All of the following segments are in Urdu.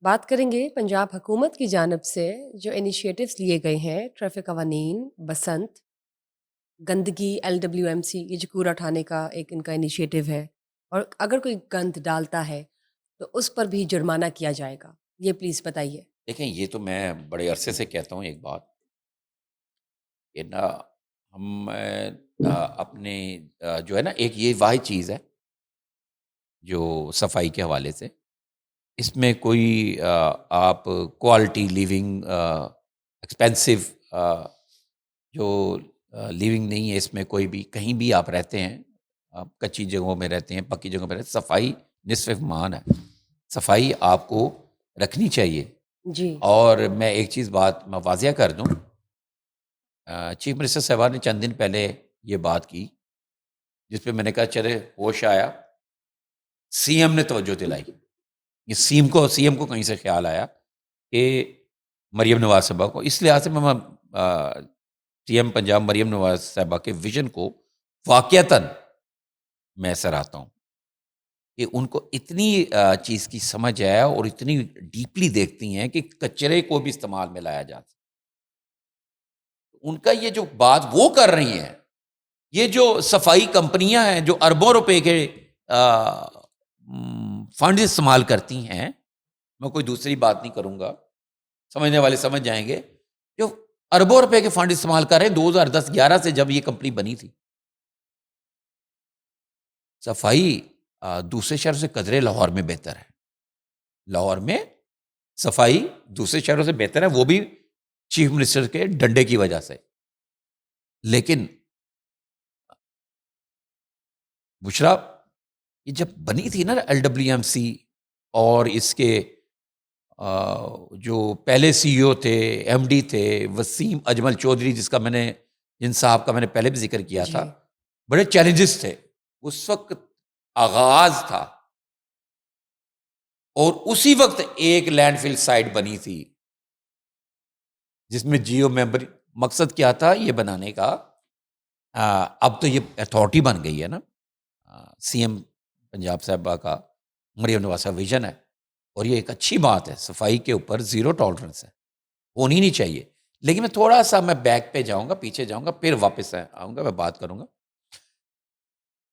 بات کریں گے پنجاب حکومت کی جانب سے جو انیشیٹوز لیے گئے ہیں، ٹریفک قوانین، بسنت، گندگی، LWMC، یہ جو کوڑا اٹھانے کا ایک ان کا انیشیٹو ہے، اور اگر کوئی گند ڈالتا ہے تو اس پر بھی جرمانہ کیا جائے گا، یہ پلیز بتائیے۔ دیکھیں، یہ تو میں بڑے عرصے سے کہتا ہوں ایک بات کہ نا ہم اپنے جو ہے نا، ایک یہ واحد چیز ہے جو صفائی کے حوالے سے، اس میں کوئی آپ کوالٹی لیونگ ایکسپینسو جو لیونگ نہیں ہے، اس میں کوئی بھی کہیں بھی آپ رہتے ہیں، آپ کچی جگہوں میں رہتے ہیں، پکی جگہوں میں رہتے ہیں، صفائی نصف ایمان ہے، صفائی آپ کو رکھنی چاہیے۔ جی اور میں ایک چیز بات میں واضح کر دوں، چیف منسٹر صاحبہ نے چند دن پہلے یہ بات کی جس پہ میں نے کہا چلے ہوش آیا، سی ایم نے توجہ دلائی، یہ سی ایم کو کہیں سے خیال آیا کہ مریم نواز صاحبہ کو، اس لحاظ سے میں سی ایم پنجاب مریم نواز صاحبہ کے ویژن کو واقعتاً میں سراہتا ہوں کہ ان کو اتنی چیز کی سمجھ ہے اور اتنی ڈیپلی دیکھتی ہیں کہ کچرے کو بھی استعمال میں لایا جا سکتا۔ ان کا یہ جو بات وہ کر رہی ہیں، یہ جو صفائی کمپنیاں ہیں جو اربوں روپے کے فنڈ استعمال کرتی ہیں، میں کوئی دوسری بات نہیں کروں گا، سمجھنے والے سمجھ جائیں گے، جو اربوں روپے کے فنڈ استعمال کر رہے ہیں 2010-11 سے جب یہ کمپنی بنی تھی۔ صفائی دوسرے شہروں سے قدرے لاہور میں بہتر ہے، لاہور میں صفائی دوسرے شہروں سے بہتر ہے، وہ بھی چیف منسٹر کے ڈنڈے کی وجہ سے۔ لیکن بشرا، یہ جب بنی تھی نا LWMC، اور اس کے جو پہلے CEO تھے، MD تھے وسیم اجمل چودھری، جن صاحب کا میں نے پہلے بھی ذکر کیا جی تھا، بڑے چیلنجز تھے اس وقت، آغاز تھا، اور اسی وقت ایک لینڈ فل سائٹ بنی تھی جس میں جیو ممبر، مقصد کیا تھا یہ بنانے کا، اب تو یہ اتھارٹی بن گئی ہے نا، سی ایم پنجاب صاحبہ کا مریم نواز کا ویژن ہے، اور یہ ایک اچھی بات ہے، صفائی کے اوپر زیرو ٹالرنس ہے، ہونی نہیں چاہیے۔ لیکن میں تھوڑا سا بیک پہ جاؤں گا، پیچھے جاؤں گا، پھر واپس آؤں گا، میں بات کروں گا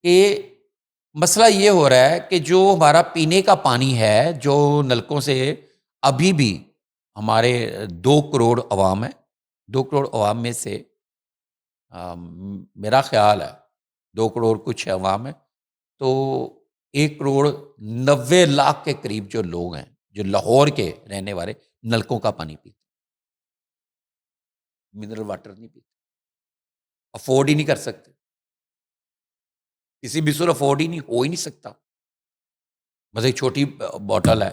کہ مسئلہ یہ ہو رہا ہے کہ جو ہمارا پینے کا پانی ہے، جو نلکوں سے ابھی بھی ہمارے 2 کروڑ عوام ہے، 2 کروڑ عوام میں سے میرا خیال ہے 2 کروڑ کچھ عوام ہے، تو 1,90,00,000 کے قریب جو لوگ ہیں، جو لاہور کے رہنے والے، نلکوں کا پانی پیتے، منرل واٹر نہیں پیتے، افورڈ ہی نہیں کر سکتے، کسی بھی صورت افورڈ ہی نہیں ہو ہی نہیں سکتا۔ بس ایک چھوٹی بوٹل ہے،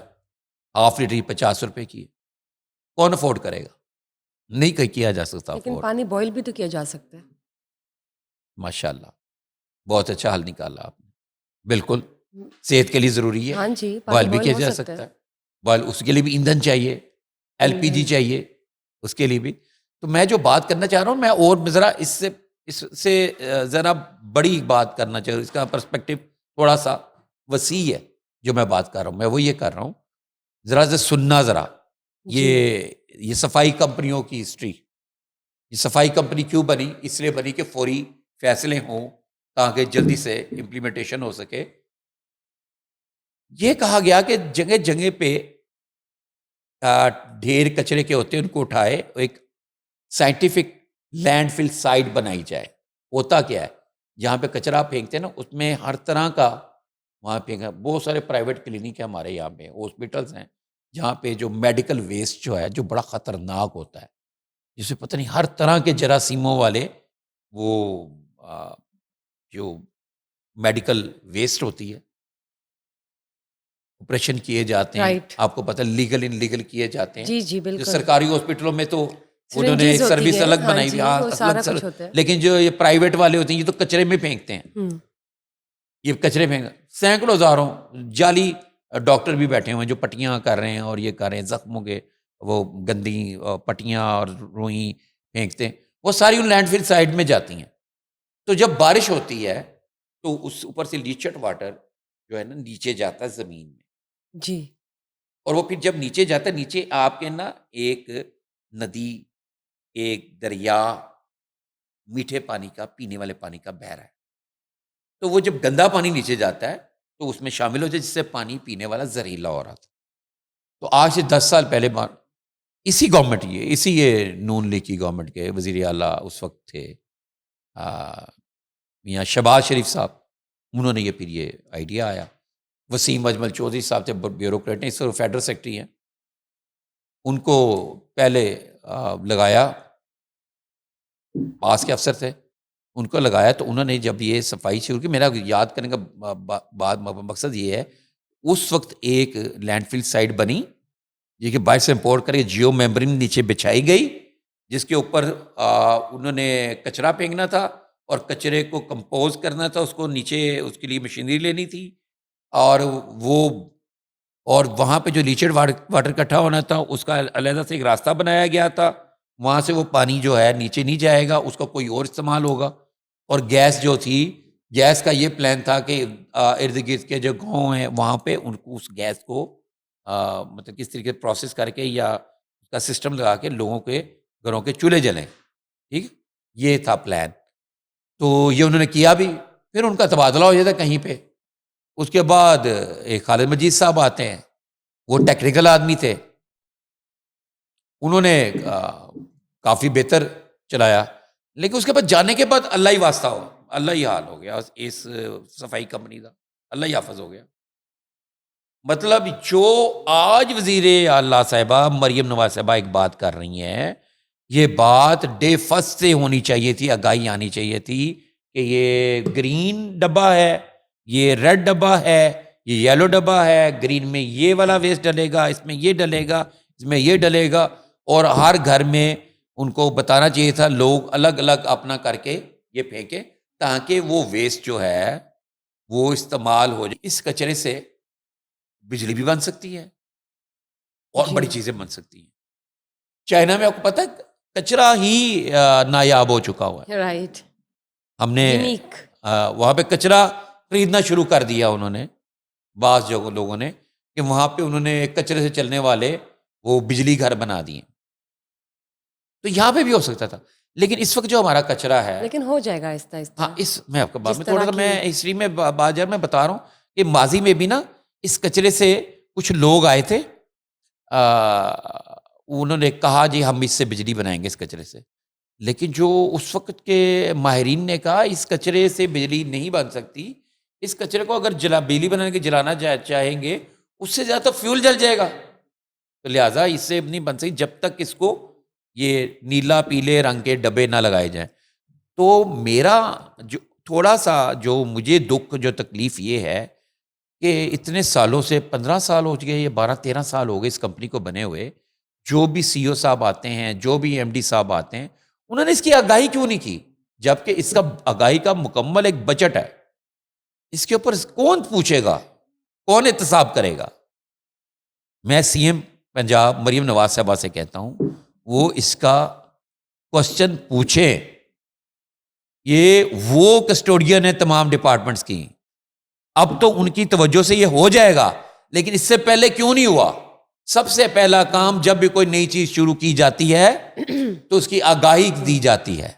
½ لیٹر 50 روپے کی ہے، کون افورڈ کرے گا؟ نہیں کیا جا سکتا لیکن افورڈ۔ پانی بوائل بھی تو کیا جا سکتا ہے۔ ماشاء اللہ، بہت اچھا حل نکالا آپ نے، بالکل صحت کے لیے ضروری ہے، ہاں جی، پانی بوائل بھی بوائل کیا ہو جا سکتا سکتا ہے، بوائل اس کے لیے بھی ایندھن چاہیے، LPG ایندھن۔ چاہیے اس کے لیے بھی۔ تو میں جو بات کرنا چاہ رہا ہوں، میں اور ذرا اس سے ذرا بڑی بات کرنا چاہ رہا ہوں، اس کا پرسپیکٹو تھوڑا سا وسیع ہے جو میں بات کر رہا ہوں، میں وہ یہ کر رہا ہوں، ذرا سے سننا ذرا، جی یہ صفائی کمپنیوں کی ہسٹری، یہ صفائی کمپنی کیوں بنی؟ اس لیے بنی کہ فوری فیصلے ہوں تاکہ جلدی سے امپلیمنٹیشن ہو سکے۔ یہ کہا گیا کہ جگہ جگہ پہ ڈھیر کچرے کے ہوتے ہیں، ان کو اٹھائے، ایک سائنٹیفک لینڈ فل سائٹ بنائی جائے۔ ہوتا کیا ہے، جہاں پہ کچرا پھینکتے ہیں نا، اس میں ہر طرح کا وہاں پھینکا، بہت سارے پرائیویٹ کلینک ہیں ہمارے یہاں پہ، ہاسپٹلس ہیں جہاں پہ جو میڈیکل ویسٹ جو ہے، جو بڑا خطرناک ہوتا ہے، جسے پتہ نہیں ہر طرح کے جراثیموں والے وہ جو میڈیکل ویسٹ ہوتی ہے، آپریشن کیے جاتے ہیں، رائٹ، آپ کو پتہ لیگل ان لیگل کیے جاتے ہیں، جی جی جو بالکل، سرکاری ہاسپٹلوں میں تو انہوں نے سرنجز ایک ہوتی سروس ہیں، الگ ہاں بنائی ہوئی، جی، ہاں وہ الگ سارا کچھ سروس، ہوتا ہے۔ لیکن جو یہ پرائیویٹ والے ہوتے ہیں یہ تو کچرے میں پھینکتے ہیں، یہ کچرے پھینک، سینکڑوں ہزاروں جعلی ڈاکٹر بھی بیٹھے ہوئے ہیں جو پٹیاں کر رہے ہیں اور یہ کر رہے ہیں، زخموں کے وہ گندی پٹیاں اور روئی پھینکتے ہیں، وہ ساری ان لینڈ فل سائٹ میں جاتی ہیں۔ تو جب بارش ہوتی ہے تو اس اوپر سے لیچٹ واٹر جو ہے نا نیچے جاتا ہے زمین میں، جی اور وہ پھر جب نیچے جاتا ہے، نیچے آپ کے نا ایک ندی، ایک دریا میٹھے پانی کا، پینے والے پانی کا بہ رہا ہے. تو وہ جب گندا پانی نیچے جاتا ہے تو اس میں شامل ہو جائے، جس سے پانی پینے والا زہریلا ہو رہا تھا. تو آج سے 10 سال پہلے اسی گورنمنٹ، یہ نون لیگ کی گورنمنٹ کے وزیر اعلیٰ اس وقت تھے میاں شہباز شریف صاحب، انہوں نے یہ آئیڈیا آیا. وسیم اجمل چودھری صاحب تھے بیوروکریٹ، اس وقت فیڈرل سیکرٹری ہیں. ان کو پہلے لگایا، پاس کے افسر تھے، ان کو لگایا. تو انہوں نے جب یہ صفائی شروع کی، میرا یاد کرنے کا مقصد یہ ہے، اس وقت ایک لینڈ فل سائٹ بنی، یہ کہ باہر سے امپورٹ کر کے جیو میمبرین نیچے بچھائی گئی، جس کے اوپر انہوں نے کچرا پھینکنا تھا اور کچرے کو کمپوز کرنا تھا. اس کو نیچے اس کے لیے مشینری لینی تھی، اور وہاں پہ جو لیچڈ واٹر اکٹھا ہونا تھا اس کا علیحدہ سے ایک راستہ بنایا گیا تھا. وہاں سے وہ پانی جو ہے نیچے نہیں جائے گا، اس کا کوئی اور استعمال ہوگا. اور گیس جو تھی، گیس کا یہ پلان تھا کہ ارد گرد کے جو گاؤں ہیں وہاں پہ ان کو اس گیس کو مطلب کس طریقے پروسیس کر کے یا اس کا سسٹم لگا کے لوگوں کے گھروں کے چولہے جلیں. ٹھیک، یہ تھا پلان. تو یہ انہوں نے کیا بھی، پھر ان کا تبادلہ ہو جاتا کہیں پہ. اس کے بعد ایک خالد مجید صاحب آتے ہیں، وہ ٹیکنیکل آدمی تھے، انہوں نے کافی بہتر چلایا. لیکن اس کے بعد جانے کے بعد اللہ ہی واسطہ ہو، اللہ ہی حال ہو گیا اس صفائی کمپنی کا، اللہ ہی حافظ ہو گیا. مطلب جو آج وزیر اعلیٰ صاحبہ مریم نواز صاحبہ ایک بات کر رہی ہیں، یہ بات ڈے فرسٹ سے ہونی چاہیے تھی، آگاہی آنی چاہیے تھی کہ یہ گرین ڈبہ ہے، یہ ریڈ ڈبہ ہے، یہ یلو ڈبہ ہے. گرین میں یہ والا ویسٹ ڈلے گا، اس میں یہ ڈلے گا، اس میں یہ ڈلے گا. اور ہر گھر میں ان کو بتانا چاہیے تھا، لوگ الگ الگ اپنا کر کے یہ پھینکیں تاکہ وہ ویسٹ جو ہے وہ استعمال ہو جائے. اس کچرے سے بجلی بھی بن سکتی ہے اور جی بڑی چیزیں بن سکتی ہیں. چائنا میں آپ کو پتہ ہے کچرا ہی نایاب ہو چکا ہوا ہے. رائٹ، ہم نے یونیک. وہاں پہ کچرا خریدنا شروع کر دیا، انہوں نے بعض لوگوں نے، کہ وہاں پہ انہوں نے کچرے سے چلنے والے وہ بجلی گھر بنا دیے. تو یہاں پہ بھی ہو سکتا تھا، لیکن اس وقت جو ہمارا کچرا ہے، لیکن ہو جائے گا آہستہ ہاں آہستہ. میں آپ کو بعد جس میں طرح تھوڑا سا کی میں ہسٹری میں بات میں بتا رہا ہوں کہ ماضی میں بھی نا اس کچرے سے کچھ لوگ آئے تھے، انہوں نے کہا جی ہم اس سے بجلی بنائیں گے اس کچرے سے. لیکن جو اس وقت کے ماہرین نے کہا اس کچرے سے بجلی نہیں بن سکتی، اس کچرے کو اگر بجلی بنانے کے جلانا چاہیں گے اس سے زیادہ فیول جل جائے گا، تو لہٰذا اس سے نہیں بن سکتی جب تک اس کو یہ نیلا پیلے رنگ کے ڈبے نہ لگائے جائیں. تو میرا جو تھوڑا سا جو مجھے دکھ جو تکلیف یہ ہے کہ اتنے سالوں سے 15 سال ہو گئے، یہ 12-13 سال ہو گئے اس کمپنی کو بنے ہوئے، جو بھی سی او صاحب آتے ہیں، جو بھی ایم ڈی صاحب آتے ہیں، انہوں نے اس کی آگاہی کیوں نہیں کی؟ جبکہ اس کا آگاہی کا مکمل ایک بجٹ ہے. اس کے اوپر کون پوچھے گا، کون احتساب کرے گا؟ میں سی ایم پنجاب مریم نواز صاحبہ سے کہتا ہوں وہ اس کا کوشچن پوچھیں. یہ وہ کسٹوڈین ہے تمام ڈپارٹمنٹس کی، اب تو ان کی توجہ سے یہ ہو جائے گا، لیکن اس سے پہلے کیوں نہیں ہوا؟ سب سے پہلا کام جب بھی کوئی نئی چیز شروع کی جاتی ہے تو اس کی آگاہی دی جاتی ہے،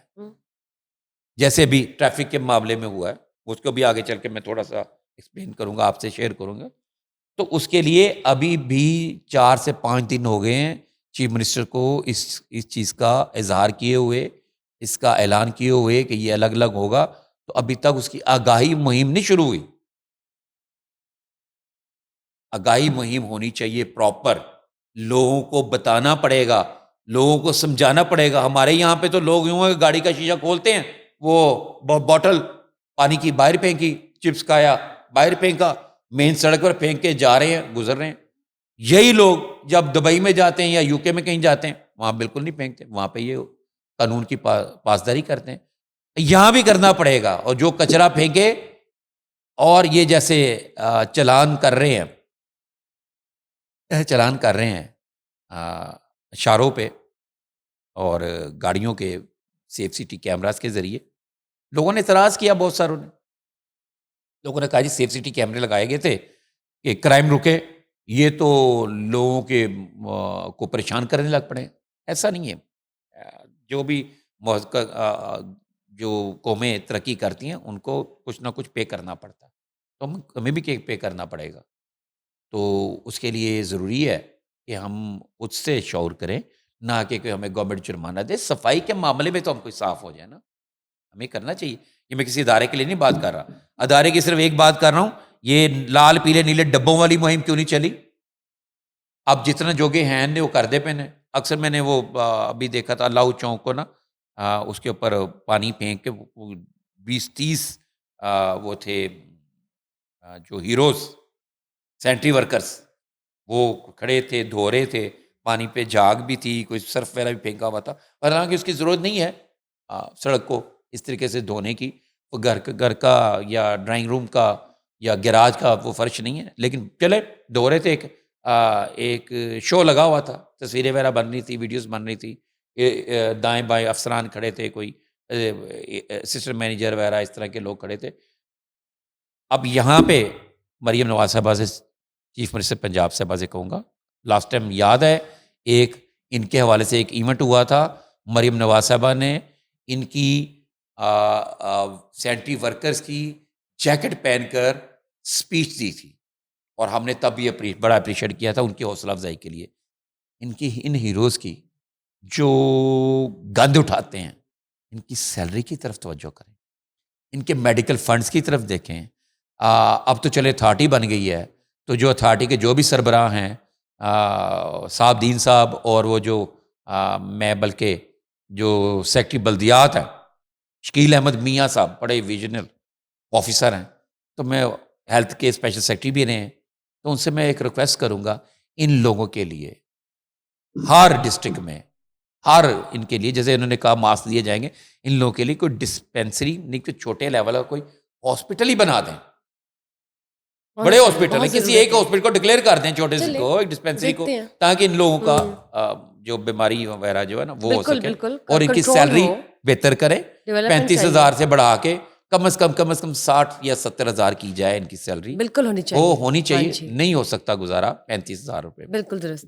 جیسے بھی ٹریفک کے معاملے میں ہوا ہے، اس کو بھی آگے چل کے میں تھوڑا سا ایکسپلین کروں گا، آپ سے شیئر کروں گا. تو اس کے لیے ابھی بھی 4 سے 5 دن ہو گئے ہیں چیف منسٹر کو اس چیز کا اظہار کیے ہوئے، اس کا اعلان کیے ہوئے کہ یہ الگ الگ ہوگا. تو ابھی تک اس کی آگاہی مہم نہیں شروع ہوئی. آگاہی مہم ہونی چاہیے پراپر، لوگوں کو بتانا پڑے گا، لوگوں کو سمجھانا پڑے گا. ہمارے یہاں پہ تو لوگ یوں ہیں گاڑی کا شیشہ کھولتے ہیں، وہ بوٹل پانی کی باہر پھینکی، چپس کھایا باہر پھینکا، مین سڑک پر پھینک کے جا رہے ہیں، گزر رہے ہیں. یہی لوگ جب دبئی میں جاتے ہیں یا یو کے میں کہیں جاتے ہیں وہاں بالکل نہیں پھینکتے، وہاں پہ یہ قانون کی پاسداری کرتے ہیں. یہاں بھی کرنا پڑے گا. اور جو کچرا پھینکے اور یہ جیسے چلان کر رہے ہیں اشاروں پہ اور گاڑیوں کے سیف سٹی کیمراز کے ذریعے، لوگوں نے اعتراض کیا، بہت ساروں نے، لوگوں نے کہا جی سیف سٹی کیمرے لگائے گئے تھے کہ کرائم رکے، یہ تو لوگوں کے کو پریشان کرنے لگ پڑے. ایسا نہیں ہے. جو بھی جو قومیں ترقی کرتی ہیں ان کو کچھ نہ کچھ پے کرنا پڑتا ہے, تو ہمیں بھی پے کرنا پڑے گا. تو اس کے لیے ضروری ہے کہ ہم اس سے شعور کریں, نہ کہ کوئی ہمیں گورنمنٹ جرمانہ دے. صفائی کے معاملے میں تو ہم کوئی صاف ہو جائے نا, ہمیں کرنا چاہیے. یہ میں کسی ادارے کے لیے نہیں بات کر رہا, ادارے کی صرف ایک بات کر رہا ہوں, یہ لال پیلے نیلے ڈبوں والی مہم کیوں نہیں چلی؟ اب جتنا جوگے ہیں نے وہ کر دے پہنے. اکثر میں نے وہ ابھی دیکھا تھا لاؤ چوک کو نا, اس کے اوپر پانی پھینک کے 20-30 وہ تھے جو ہیروز سینٹری ورکرز, وہ کھڑے تھے, دھو رہے تھے, پانی پہ جاگ بھی تھی, کوئی سرف وغیرہ بھی پھینکا ہوا تھا. اور حالانکہ اس کی ضرورت نہیں ہے سڑک کو اس طریقے سے دھونے کی. وہ گھر کا یا ڈرائنگ روم کا یا گیراج کا وہ فرش نہیں ہے, لیکن چلے دھو رہے تھے. ایک شو لگا ہوا تھا, تصویریں وغیرہ بن رہی تھی, ویڈیوز بن رہی تھی, دائیں بائیں افسران کھڑے تھے, کوئی اسسٹنٹ مینیجر وغیرہ اس طرح کے لوگ کھڑے تھے. اب یہاں پہ مریم نواز صاحبہ سے, چیف منسٹر پنجاب صاحبہ سے کہوں گا, لاسٹ ٹائم یاد ہے ایک ان کے حوالے سے ایک ایونٹ ہوا تھا, مریم نواز صاحبہ نے ان کی سینٹری ورکرز کی جیکٹ پہن کر اسپیچ دی تھی, اور ہم نے تب یہ بڑا اپریشیٹ کیا تھا ان کی حوصلہ افزائی کے لیے. ان ہیروز کی جو گند اٹھاتے ہیں, ان کی سیلری کی طرف توجہ کریں, ان کے میڈیکل فنڈز کی طرف دیکھیں. اب تو چلے اتھارٹی بن گئی ہے, تو جو اتھارٹی کے جو بھی سربراہ ہیں, صاحب دین صاحب, اور وہ جو میں بلکہ جو سیکٹری بلدیات ہیں شکیل احمد میاں صاحب, بڑے ویژنر آفیسر ہیں, تو میں ہیلتھ کے اسپیشل سیکٹری بھی رہے ہیں, تو ان سے میں ایک ریکویسٹ کروں گا, ان لوگوں کے لیے ہر ڈسٹرکٹ میں ہر ان کے لیے جیسے انہوں نے کہا ماسک دیے جائیں گے, ان لوگوں کے لیے کوئی ڈسپینسری نہیں, کوئی چھوٹے لیول کا کوئی ہاسپٹل ہی بنا دیں. بڑے ہاسپٹل ہیں, کسی ایک ہاسپٹل کو ڈکلیئر کر دیں, چھوٹے سے کو ایک ڈسپینسری کو, تاکہ ان لوگوں کا جو بیماری وغیرہ جو ہے نا وہ ہو سکے, اور ان کی سیلری بہتر کریں. 35,000 سے بڑھا کے کم از کم 60 یا 70,000 کی جائے ان کی سیلری, بالکل ہونی چاہیے, وہ ہونی چاہیے. نہیں ہو سکتا گزارا 35,000 روپے. بالکل درست.